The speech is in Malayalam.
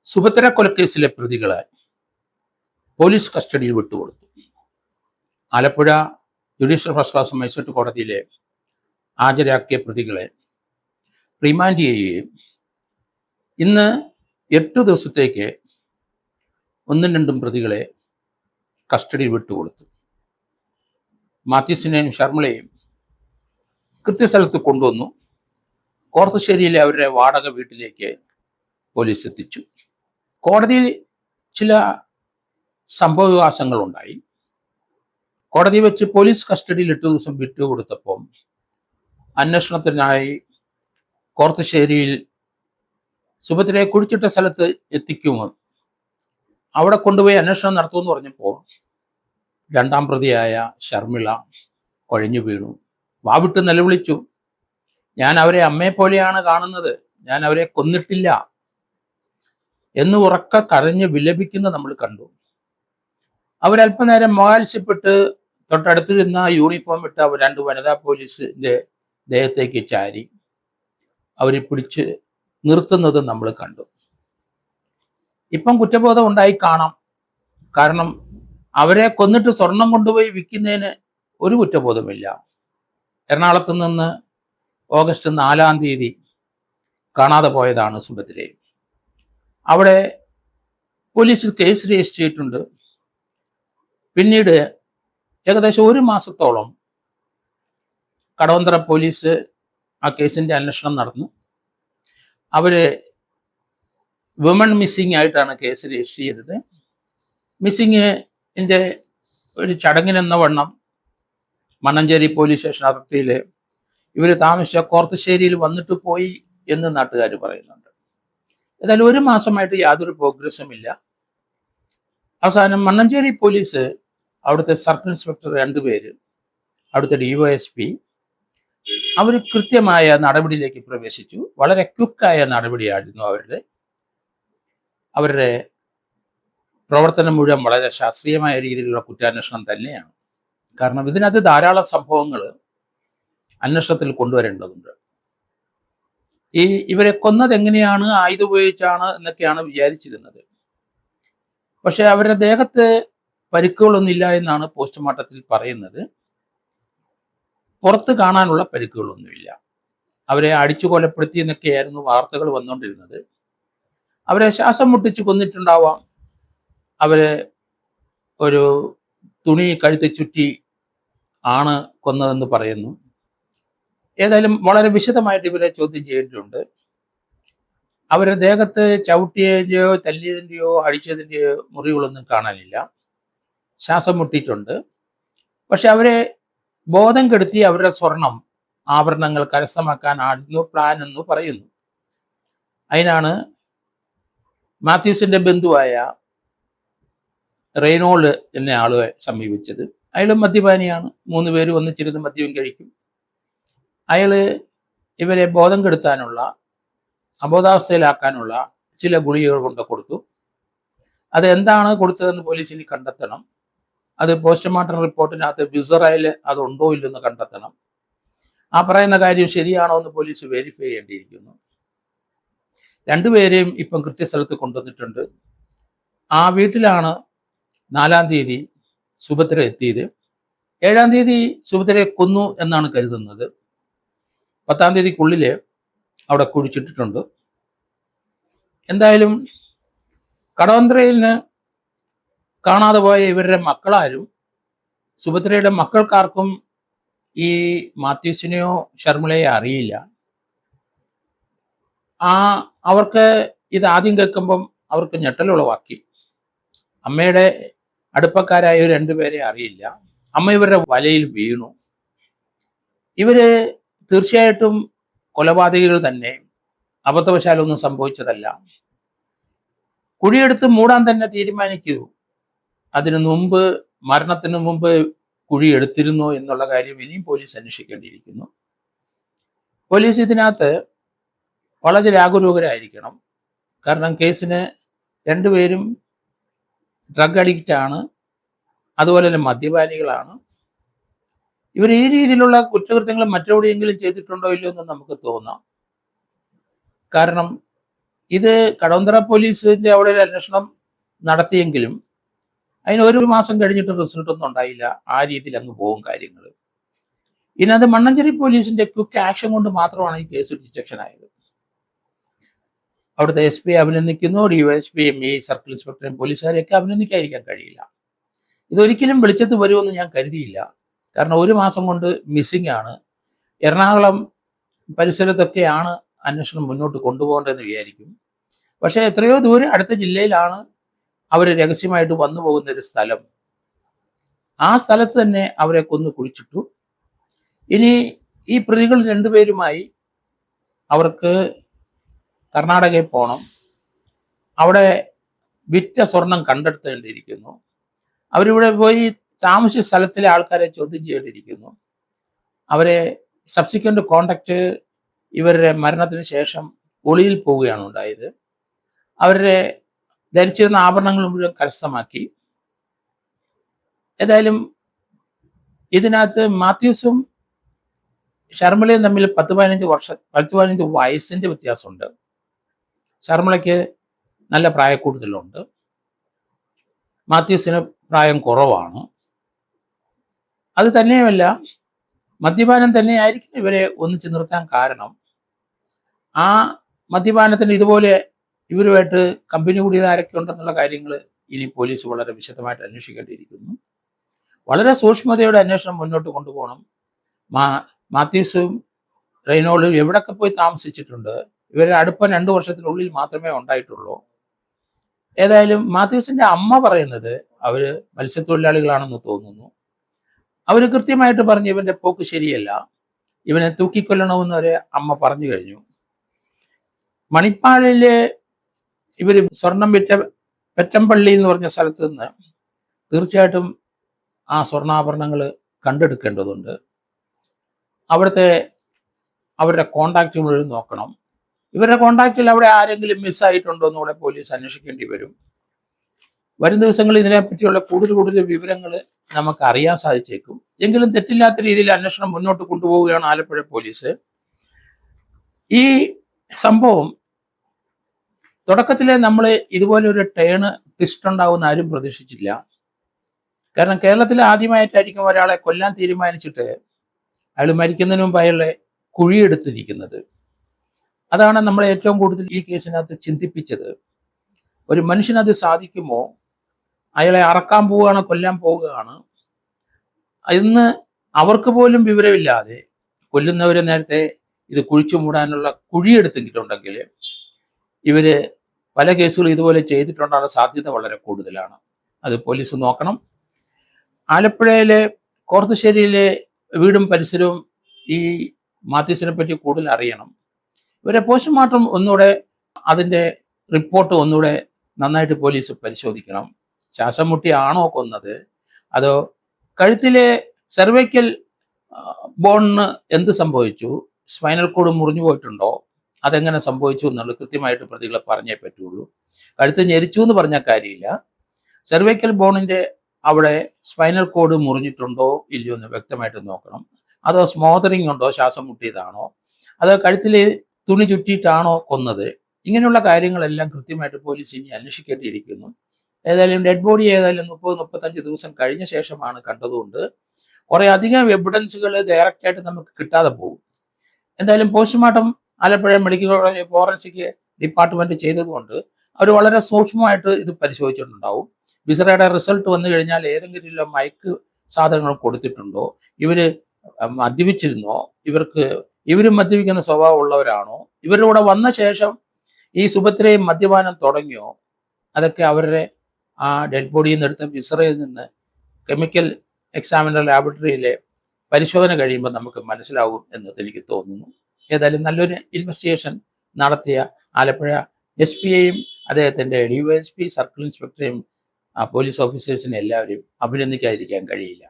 സുഭദ്ര കൊലക്കേസിലെ പ്രതികളെ പോലീസ് കസ്റ്റഡിയിൽ വിട്ടുകൊടുത്തു. Alappuzha judicial first class magistrate കോടതിയിലെ ഹാജരാക്കിയ പ്രതികളെ റിമാൻഡ് ചെയ്യുകയും ഇന്ന് 8 ദിവസത്തേക്ക് ഒന്നും രണ്ടും പ്രതികളെ കസ്റ്റഡിയിൽ വിട്ടുകൊടുത്തു. മാത്യൂസിനെയും ഷർമിളയെയും കൃത്യസ്ഥലത്ത് കൊണ്ടുവന്നു കോർത്തുശ്ശേരിയിലെ അവരുടെ വാടക വീട്ടിലേക്ക് പോലീസ് എത്തിച്ചു. കോടതിയിൽ ചില സംഭവവികാസങ്ങളുണ്ടായി. കോടതി വെച്ച് പോലീസ് കസ്റ്റഡിയിൽ 8 ദിവസം വിട്ടുകൊടുത്തപ്പം അന്വേഷണത്തിനായി കോർത്തുശ്ശേരിയിൽ സുഭദ്രയെ കുഴിച്ചിട്ട സ്ഥലത്ത് എത്തിക്കുമോ, അവിടെ കൊണ്ടുപോയി അന്വേഷണം നടത്തുമെന്ന് പറഞ്ഞപ്പോൾ രണ്ടാം പ്രതിയായ ഷർമിള കുഴഞ്ഞു വീണു, വാവിട്ട് നിലവിളിച്ചു. ഞാൻ അവരെ അമ്മയെ പോലെയാണ് കാണുന്നത്, ഞാൻ അവരെ കൊന്നിട്ടില്ല എന്ന് ഉറക്കെ കരഞ്ഞ് വിലപിക്കുന്ന നമ്മൾ കണ്ടു. അവരല്പനേരം മോഹാത്സ്യപ്പെട്ട് തൊട്ടടുത്തിരുന്ന യൂണിഫോം ഇട്ട് അവർ 2 വനിതാ പോലീസിന്റെ ദേഹത്തേക്ക് ചാരി അവരെ പിടിച്ച് നിർത്തുന്നത് നമ്മൾ കണ്ടു. ഇപ്പം കുറ്റബോധം ഉണ്ടായി കാണാം. കാരണം അവരെ കൊന്നിട്ട് സ്വർണം കൊണ്ടുപോയി വിൽക്കുന്നതിന് ഒരു കുറ്റബോധമില്ല. എറണാകുളത്ത് നിന്ന് ഓഗസ്റ്റ് 4-ാം തീയതി കാണാതെ പോയതാണ് സുഭദ്രയെ. അവിടെ പോലീസിൽ കേസ് രജിസ്റ്റർ ചെയ്തിട്ടുണ്ട്. പിന്നീട് ഏകദേശം 1 മാസത്തോളം കടവന്ത്ര പോലീസ് ആ കേസിന്റെ അന്വേഷണം നടന്നു. അവര് വിമൺ മിസ്സിംഗ് ആയിട്ടാണ് കേസ് രജിസ്റ്റർ ചെയ്തത്. മിസ്സിങ്ങിന്റെ ഒരു ചടങ്ങിനെന്ന വണ്ണം മണ്ണഞ്ചേരി പോലീസ് സ്റ്റേഷൻ അതിർത്തിയിൽ ഇവർ താമസിച്ച കോർത്തുശ്ശേരിയിൽ വന്നിട്ട് പോയി എന്ന് നാട്ടുകാർ പറയുന്നുണ്ട്. ഏതായാലും 1 മാസമായിട്ട് യാതൊരു പ്രോഗ്രസും ഇല്ല. അവസാനം മണ്ണഞ്ചേരി പോലീസ് അവിടുത്തെ സർക്കിൾ ഇൻസ്പെക്ടർ 2 പേര്, അവിടുത്തെ DYSP, അവർ കൃത്യമായ നടപടിയിലേക്ക് പ്രവേശിച്ചു. വളരെ ക്വിക്കായ നടപടിയായിരുന്നു അവരുടെ പ്രവർത്തനം മുഴുവൻ വളരെ ശാസ്ത്രീയമായ രീതിയിലുള്ള കുറ്റാന്വേഷണം തന്നെയാണ്. കാരണം ഇതിനകത്ത് ധാരാളം സംഭവങ്ങൾ അന്വേഷണത്തിൽ കൊണ്ടുവരേണ്ടതുണ്ട്. ഇവരെ കൊന്നത് എങ്ങനെയാണ്, ആയുധം ഉപയോഗിച്ചാണ് എന്നൊക്കെയാണ് വിചാരിച്ചിരുന്നത്. പക്ഷെ അവരുടെ ദേഹത്ത് പരിക്കുകളൊന്നുമില്ല എന്നാണ് പോസ്റ്റ്മോർട്ടത്തിൽ പറയുന്നത്. പുറത്ത് കാണാനുള്ള പരിക്കുകളൊന്നുമില്ല. അവരെ അടിച്ചു കൊലപ്പെടുത്തി എന്നൊക്കെയായിരുന്നു വാർത്തകൾ വന്നുകൊണ്ടിരുന്നത്. അവരെ ശ്വാസം മുട്ടിച്ച് കൊന്നിട്ടുണ്ടാവാം, അവരെ ഒരു തുണി കഴുത്ത് ചുറ്റി ആണ് കൊന്നതെന്ന് പറയുന്നു. ഏതായാലും വളരെ വിശദമായിട്ട് ഇവരെ ചോദ്യം ചെയ്തിട്ടുണ്ട്. അവരുടെ ദേഹത്ത് ചവിട്ടിയതിൻ്റെയോ തല്ലിയതിൻ്റെയോ അടിച്ചതിൻ്റെയോ മുറിവുകളൊന്നും കാണാനില്ല. ശ്വാസം മുട്ടിയിട്ടുണ്ട്. പക്ഷെ അവരെ ബോധം കെടുത്തി അവരുടെ സ്വർണം ആഭരണങ്ങൾ കരസ്ഥമാക്കാനായിരുന്നു പ്ലാൻ എന്ന് പറയുന്നു. അതിനാണ് മാത്യൂസിന്റെ ബന്ധുവായ റെയ്നോൾഡ് എന്ന ആളെ സമീപിച്ചത്. അയാൾ മദ്യപാനിയാണ്. 3 പേര് ഒന്നിച്ചിരുന്ന് മദ്യം കഴിക്കും. അയാള് ഇവരെ ബോധം കെടുത്താനുള്ള, അബോധാവസ്ഥയിലാക്കാനുള്ള ചില ഗുളികകൾ കൊണ്ട് കൊടുത്തു. അത് എന്താണ് കൊടുത്തതെന്ന് പോലീസിന് കണ്ടെത്തണം. അത് പോസ്റ്റ്മോർട്ടം റിപ്പോർട്ടിനകത്ത് വിസറയിൽ അതുണ്ടോ ഇല്ലെന്ന് കണ്ടെത്തണം. ആ പറയുന്ന കാര്യം ശരിയാണോ എന്ന് പോലീസ് വെരിഫൈ ചെയ്യേണ്ടിയിരിക്കുന്നു. 2 പേരെയും ഇപ്പം കൃത്യസ്ഥലത്ത് കൊണ്ടുവന്നിട്ടുണ്ട്. ആ വീട്ടിലാണ് 4-ാം തീയതി സുഭദ്ര എത്തിയത്. 7-ാം തീയതി സുഭദ്രയെ കൊന്നു എന്നാണ് കരുതുന്നത്. 10-ാം തീയതിക്കുള്ളിൽ അവിടെ കുഴിച്ചിട്ടിട്ടുണ്ട്. എന്തായാലും കടവന്ത്രയിൽ നിന്ന് കാണാതെ പോയ ഇവരുടെ മക്കളാരും, സുഭദ്രയുടെ മക്കൾക്കാർക്കും ഈ മാത്യൂസിനെയോ ഷർമിളയോ അറിയില്ല. അവർക്ക് ഇത് ആദ്യം കേൾക്കുമ്പം അവർക്ക് ഞെട്ടലുളവാക്കി. അമ്മയുടെ അടുപ്പക്കാരായ 2 പേരെ അറിയില്ല. അമ്മ ഇവരുടെ വലയിൽ വീണു. ഇവര് തീർച്ചയായിട്ടും കൊലപാതകികൾ തന്നെ, അബദ്ധവശാലൊന്നും സംഭവിച്ചതല്ല. കുഴിയെടുത്ത് മൂടാൻ തന്നെ തീരുമാനിക്കൂ. അതിനു മുമ്പ്, മരണത്തിന് മുമ്പ് കുഴി എടുത്തിരുന്നോ എന്നുള്ള കാര്യം ഇനിയും പോലീസ് അന്വേഷിക്കേണ്ടിയിരിക്കുന്നു. പോലീസ് ഇതിനകത്ത് വളരെ ജാഗരൂകരായിരിക്കണം. കാരണം കേസിന് 2 പേരും ഡ്രഗ് അഡിക്റ്റ് ആണ്, അതുപോലെ തന്നെ മദ്യപാനികളാണ്. ഇവർ ഈ രീതിയിലുള്ള കുറ്റകൃത്യങ്ങൾ മറ്റെവിടെയെങ്കിലും ചെയ്തിട്ടുണ്ടോ ഇല്ലയോ എന്ന് നമുക്ക് തോന്നാം. കാരണം ഇത് കടവന്ത്ര പോലീസിന്റെ അവിടെ ഒരു അന്വേഷണം നടത്തിയെങ്കിലും അതിന് ഒരു മാസം കഴിഞ്ഞിട്ട് റിസൾട്ട് ഒന്നും ഉണ്ടായില്ല. ആ രീതിയിൽ അങ്ങ് പോകും കാര്യങ്ങൾ. ഇനി അത് മണ്ണഞ്ചേരി പോലീസിന്റെ ക്വിക്ക് ആക്ഷൻ കൊണ്ട് മാത്രമാണ് ഈ കേസ് ഡിറ്റക്ഷൻ ആയത്. അവിടുത്തെ എസ് പി അഭിനന്ദിക്കുന്നു, ഡിവൈഎസ്പിയും ഈ സർക്കിൾ ഇൻസ്പെക്ടറേയും പോലീസുകാരെയൊക്കെ അഭിനന്ദിക്കാതിരിക്കാൻ കഴിയില്ല. ഇതൊരിക്കലും വെളിച്ചത്ത് വരുമെന്ന് ഞാൻ കരുതിയില്ല. കാരണം ഒരു മാസം കൊണ്ട് മിസ്സിംഗ് ആണ്. എറണാകുളം പരിസരത്തൊക്കെയാണ് അന്വേഷണം മുന്നോട്ട് കൊണ്ടുപോകേണ്ടതെന്ന് വിചാരിക്കും. പക്ഷേ എത്രയോ ദൂരം അടുത്ത ജില്ലയിലാണ് അവർ രഹസ്യമായിട്ട് വന്നു പോകുന്ന ഒരു സ്ഥലം. ആ സ്ഥലത്ത് തന്നെ അവരെ കൊന്നു കുഴിച്ചിട്ടു. ഇനി ഈ പ്രതികൾ രണ്ടുപേരുമായി അവർക്ക് കർണാടകയിൽ പോകണം. അവിടെ വിറ്റ സ്വർണം കണ്ടെടുത്തേണ്ടിയിരിക്കുന്നു. അവരിവിടെ പോയി താമസിച്ച സ്ഥലത്തിലെ ആൾക്കാരെ ചോദ്യം ചെയ്യേണ്ടിയിരിക്കുന്നു. അവരെ സബ്സിക്വൻ്റ് കോണ്ടാക്റ്റ് ഇവരുടെ മരണത്തിന് ശേഷം ഒളിയിൽ പോവുകയാണ് ഉണ്ടായത്. അവരുടെ ധരിച്ചിരുന്ന ആഭരണങ്ങൾ മുഴുവൻ കരസ്ഥമാക്കി. ഏതായാലും ഇതിനകത്ത് മാത്യൂസും ശർമിളയും തമ്മിൽ 10-15 വയസ്സിൻ്റെ വ്യത്യാസമുണ്ട്. ശർമിളയ്ക്ക് നല്ല പ്രായക്കൂടുതലുണ്ട്, മാത്യൂസിന് പ്രായം കുറവാണ്. അത് തന്നെയുമല്ല, മദ്യപാനം തന്നെയായിരിക്കും ഇവരെ ഒന്നിച്ച് നിർത്താൻ കാരണം. ആ മദ്യപാനത്തിന് ഇതുപോലെ ഇവരുമായിട്ട് കമ്പനി കൂടിയത് ആരൊക്കെ ഉണ്ടെന്നുള്ള കാര്യങ്ങൾ ഇനി പോലീസ് വളരെ വിശദമായിട്ട് അന്വേഷിക്കേണ്ടിയിരിക്കുന്നു. വളരെ സൂക്ഷ്മതയോടെ അന്വേഷണം മുന്നോട്ട് കൊണ്ടുപോകണം. മാത്യൂസും റെയ്നോൾഡും എവിടെയൊക്കെ പോയി താമസിച്ചിട്ടുണ്ട്, ഇവരുടെ അടുപ്പം 2 വർഷത്തിനുള്ളിൽ മാത്രമേ ഉണ്ടായിട്ടുള്ളൂ. ഏതായാലും മാത്യൂസിന്റെ അമ്മ പറയുന്നത് അവർ മത്സ്യത്തൊഴിലാളികളാണെന്ന് തോന്നുന്നു. അവർ കൃത്യമായിട്ട് പറഞ്ഞു ഇവന്റെ പോക്ക് ശരിയല്ല, ഇവനെ തൂക്കിക്കൊല്ലണമെന്ന് വരെ അമ്മ പറഞ്ഞു കഴിഞ്ഞു. മണിപ്പാലിലെ ഇവർ സ്വർണം വിറ്റ പെറ്റമ്പള്ളി എന്ന് പറഞ്ഞ സ്ഥലത്ത് നിന്ന് തീർച്ചയായിട്ടും ആ സ്വർണ്ണാഭരണങ്ങൾ കണ്ടെടുക്കേണ്ടതുണ്ട്. അവിടുത്തെ അവരുടെ കോണ്ടാക്റ്റ് മുഴുവൻ നോക്കണം. ഇവരുടെ കോണ്ടാക്റ്റിൽ അവിടെ ആരെങ്കിലും മിസ്സായിട്ടുണ്ടോ എന്നുകൂടെ പോലീസ് അന്വേഷിക്കേണ്ടി വരും. വരും ദിവസങ്ങളിൽ ഇതിനെപ്പറ്റിയുള്ള കൂടുതൽ വിവരങ്ങൾ നമുക്ക് അറിയാൻ സാധിച്ചേക്കും. എങ്കിലും തെറ്റില്ലാത്ത രീതിയിൽ അന്വേഷണം മുന്നോട്ട് കൊണ്ടുപോവുകയാണ് ആലപ്പുഴ പോലീസ്. ഈ സംഭവം തുടക്കത്തിലെ നമ്മൾ ഇതുപോലെ ഒരു ട്വിസ്റ്റ് ഉണ്ടാവുമെന്ന് ആരും പ്രതീക്ഷിച്ചില്ല. കാരണം കേരളത്തിൽ ആദ്യമായിട്ടായിരിക്കും ഒരാളെ കൊല്ലാൻ തീരുമാനിച്ചിട്ട് അയാൾ മരിക്കുന്നതിന് മുമ്പ് അയാളെ കുഴിയെടുത്തിരിക്കുന്നത്. അതാണ് നമ്മളെ ഏറ്റവും കൂടുതൽ ഈ കേസിനകത്ത് ചിന്തിപ്പിച്ചത്. ഒരു മനുഷ്യനത് സാധിക്കുമോ? അയാളെ അറക്കാൻ പോവുകയാണ്, കൊല്ലാൻ പോവുകയാണ്. ഇന്ന് അവർക്ക് പോലും വിവരമില്ലാതെ കൊല്ലുന്നവരെ നേരത്തെ ഇത് കുഴിച്ചു മൂടാനുള്ള കുഴിയെടുത്തിട്ടുണ്ടെങ്കിൽ ഇവര് പല കേസുകളും ഇതുപോലെ ചെയ്തിട്ടുണ്ടാകാൻ സാധ്യത വളരെ കൂടുതലാണ്. അത് പോലീസ് നോക്കണം. ആലപ്പുഴയിലെ കോർത്തുശ്ശേരിയിലെ വീടും പരിസരവും ഈ മാത്യൂസിനെ പറ്റി കൂടുതൽ അറിയണം. ഇവരെ പോസ്റ്റ്മോർട്ടം ഒന്നുകൂടെ അതിൻ്റെ റിപ്പോർട്ട് ഒന്നുകൂടെ നന്നായിട്ട് പോലീസ് പരിശോധിക്കണം. ശ്വാസം മുട്ടിയാണോ കൊന്നത്, അതോ കഴുത്തിലെ സെർവൈക്കൽ ബോണിന് എന്ത് സംഭവിച്ചു, സ്പൈനൽ കോഡ് മുറിഞ്ഞു പോയിട്ടുണ്ടോ, അതെങ്ങനെ സംഭവിച്ചു എന്നുള്ളത് കൃത്യമായിട്ട് പ്രതികളെ പറഞ്ഞേ പറ്റുള്ളൂ. കഴുത്ത് ഞെരിച്ചു എന്ന് പറഞ്ഞ കാര്യമില്ല. സെർവൈക്കൽ ബോണിൻ്റെ അവിടെ സ്പൈനൽ കോഡ് മുറിഞ്ഞിട്ടുണ്ടോ ഇല്ലയോ എന്ന് വ്യക്തമായിട്ട് നോക്കണം. അതോ സ്മോദറിങ് ഉണ്ടോ, ശ്വാസം മുട്ടിയതാണോ, അതോ കഴുത്തിൽ തുണി ചുറ്റിയിട്ടാണോ കൊന്നത്, ഇങ്ങനെയുള്ള കാര്യങ്ങളെല്ലാം കൃത്യമായിട്ട് പോലീസ് ഇനി അന്വേഷിക്കേണ്ടിയിരിക്കുന്നു. ഏതായാലും ഡെഡ് ബോഡി 30-35 ദിവസം കഴിഞ്ഞ ശേഷമാണ് കണ്ടതുകൊണ്ട് കുറേ അധികം എവിഡൻസുകൾ ഡയറക്റ്റായിട്ട് നമുക്ക് കിട്ടാതെ പോകും. എന്തായാലും postmortem Alappuzha medical college forensic department ചെയ്തതുകൊണ്ട് അവർ വളരെ സൂക്ഷ്മമായിട്ട് ഇത് പരിശോധിച്ചിട്ടുണ്ടാവും. വിസറയുടെ റിസൾട്ട് വന്നു കഴിഞ്ഞാൽ ഏതെങ്കിലും മയക്ക് സാധനങ്ങൾ കൊടുത്തിട്ടുണ്ടോ, ഇവർ മദ്യപിച്ചിരുന്നോ, ഇവരും മദ്യപിക്കുന്ന സ്വഭാവമുള്ളവരാണോ, ഇവരുടെ കൂടെ വന്ന ശേഷം ഈ സുഭദ്രയും മദ്യപാനം തുടങ്ങിയോ, അതൊക്കെ അവരുടെ ആ ഡെഡ് ബോഡിയിൽ നിന്ന് എടുത്ത വിസറയിൽ നിന്ന് കെമിക്കൽ എക്സാമിനർ ലാബറട്ടറിയിലെ പരിശോധന കഴിയുമ്പോൾ നമുക്ക് മനസ്സിലാവും എന്ന് എനിക്ക് തോന്നുന്നു. ഏതായാലും നല്ലൊരു ഇൻവെസ്റ്റിഗേഷൻ നടത്തിയ ആലപ്പുഴ SP-യെയും അദ്ദേഹത്തിൻ്റെ DYSP സർക്കിൾ ഇൻസ്പെക്ടറെയും പോലീസ് ഓഫീസേഴ്സിനെ എല്ലാവരെയും അഭിനന്ദിക്കാതിരിക്കാൻ കഴിയില്ല.